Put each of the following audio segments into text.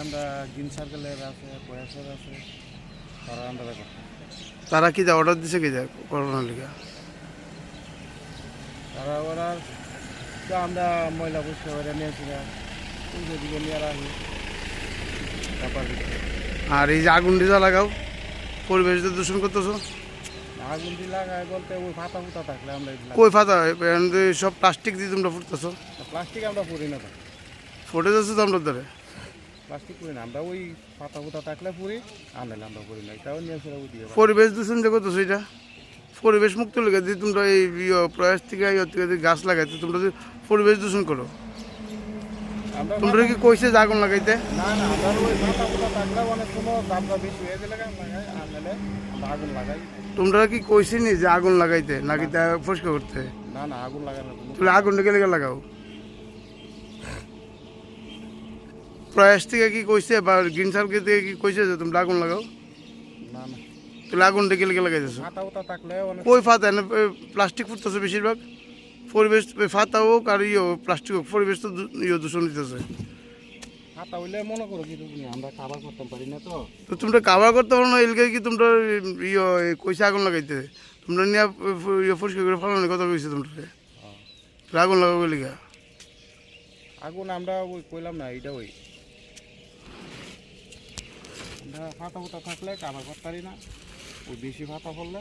আমরা গ্রিন সার্কেলের আছে, প্রয়াসের আছে, তারা আমরা করতে। তারা কি যা অর্ডার দিছে কি যা করোনার লিগা? তারা অর্ডার তো আমরা ময়লা পরিষ্কার করে নিয়েছিলাম, দিকে নিয়ে রাখি তারপর। আর এই যে আগুন ডিজা লাগাও, পরিবেশ দূষণ করতেছো। আগুন দিয়ে লাগাই বলতে ওই ফাতা ফুতা থাকলে আমরা কই ফাতা সব প্লাস্টিক দিয়ে তোমরা ফুটতেছো। প্লাস্টিক আমরা পুরি না, ফুটে যাচ্ছে তো আমরা ধরে প্লাস্টিক পুরি না, আমরা ওই ফাতা ফুতা থাকলে পুরি, আনলে আমরা পুরি না, এটাও নিয়ে সেটা দিয়ে। পরিবেশ দূষণ যে করতেছো এটা পরিবেশ মুক্ত লেগে যদি তোমরা এই প্রয়াস থেকে গাছ লাগাইতে তোমরা যদি পরিবেশ দূষণ করো, তোমরা কি কইছে যে আগুন লাগাইতে? না না, আমরা ওই ফাতা ফুতা থাকলে অনেক সময় দামটা বেশি হয়ে গেলে লাগাই, আনলে আমরা আগুন লাগাই। তোমরা কি কইছি নি যে আগুন লাগাইতে নাকি তা পরিষ্কার করতে? না না, আগুন লাগানো। তাহলে আগুনটা গেলে লাগাও। প্রয়াস থেকে কি কইছে বা গ্রিন সার্কেল থেকে কি কইছে যে তোমরা আগুন লাগাও? না না, তাহলে আগুনটা গেলে লাগাইতেছো। ফাতা ফুতা থাকলে অনেক। কই ফাতা না প্লাস্টিক ফুটতেছে বেশিরভাগ। পরিবেশ ফাতা হোক আর প্লাস্টিক হোক, পরিবেশ তো দূষণ দিতেছে। ফাতা হইলে মনে করো কি তুমি আমরা খাবার করতে পারি না, তো তো তোমরা কাভার করতে পারো না, এলকে কি তোমরা কইছে আগুন লাগাইতে? তোমরা নিয়ে পরিষ্কার করে ফেলানোর কথা কইছে তোমরা, আগুন লাগাবো লিগা। আগুন আমরা ওই কইলাম না, এইটা ওই আমরা ফাতা ফুতা থাকলে কাবার করতে পারি না, ওই বেশি ফাতা পড়লে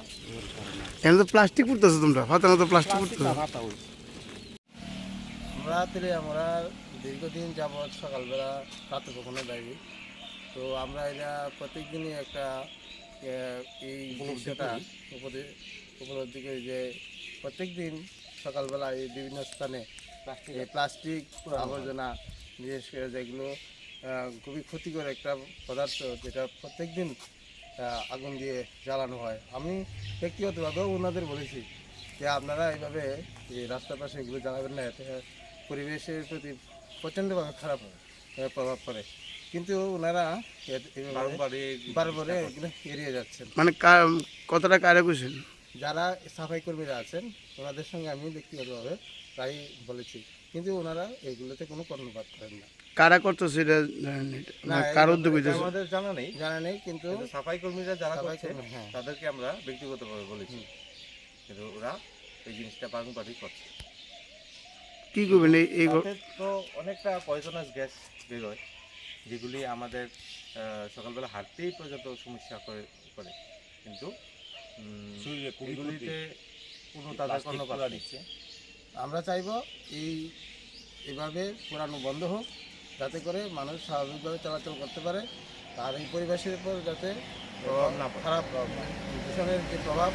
এখানে তো প্লাস্টিক ফুটতেছে, তোমরা ফাতা না তো প্লাস্টিক ফুটতেছে। ফাতা ওই আমরা দীর্ঘদিন যাবৎ সকালবেলা প্রাতঃ কখনো যাইনি, তো আমরা এটা প্রত্যেকদিনই একটা এই বিষয়টা উপলব্ধি করি যে প্রত্যেকদিন সকালবেলা এই বিভিন্ন স্থানে প্লাস্টিক আবর্জনা, বিশেষ করে যেগুলো খুবই ক্ষতিকর একটা পদার্থ, যেটা প্রত্যেকদিন আগুন দিয়ে জ্বালানো হয়। আমি ব্যক্তিগতভাবেও ওনাদের বলেছি যে আপনারা এইভাবে এই রাস্তার পাশে এগুলো জ্বালাবেন না, এতে পরিবেশের প্রতি প্রচণ্ডভাবে খারাপ প্রভাব পড়ে, কিন্তু ওনারা বারবারে এগুলো এড়িয়ে যাচ্ছেন। মানে কতটা কারে কইছেন? যারা সাফাই কর্মীরা আছেন ওনাদের সঙ্গে আমি ব্যক্তিগতভাবে প্রায় বলেছি, কিন্তু ওনারা এগুলোতে কোনো কর্ণপাত করেন না। কারা করতেছে এটা না, কার উদ্যোগ হইতেছে আমাদের জানা নেই, কিন্তু সাফাই কর্মীরা যারা করছে তাদেরকে আমরা ব্যক্তিগতভাবে বলেছি, কিন্তু ওরা এই জিনিসটা পারমিট করছে। কি করবেন? এই তো অনেকটা পয়জনাস গ্যাস বেরোয়, যেগুলি আমাদের সকালবেলা হাঁটতেই পর্যন্ত সমস্যা করে, কিন্তু এগুলিতে কোনো তাদের কোনো বাধা দিচ্ছে। আমরা চাইব এইভাবে পুরানো বন্ধ হোক, যাতে করে মানুষ স্বাভাবিকভাবে চলাচল করতে পারে, আর এই পরিবেশের উপর যাতে খারাপ প্রভাব হয়, দূষণের যে প্রভাব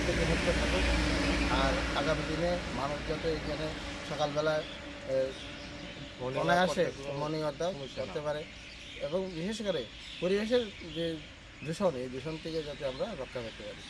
থেকে মুক্ত থাকুক, আর আগামী দিনে মানুষ যাতে এখানে সকালবেলায় অনায়াসে মর্নিং ওয়াক করতে পারে, এবং বিশেষ করে পরিবেশের যে দূষণ, এই দূষণ থেকে যাতে আমরা রক্ষা করতে পারি।